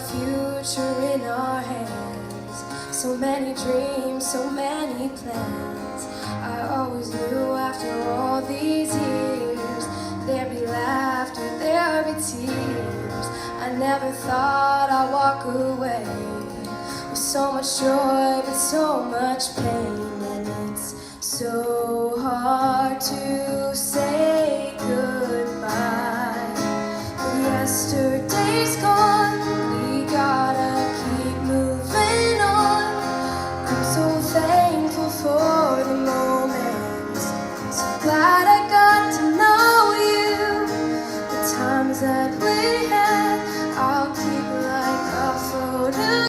future in our hands. So many dreams, so many plans. I always knew after all these years there'd be laughter, there'd be tears. I never thought I'd walk away with so much joy but so much pain. And it's so hard to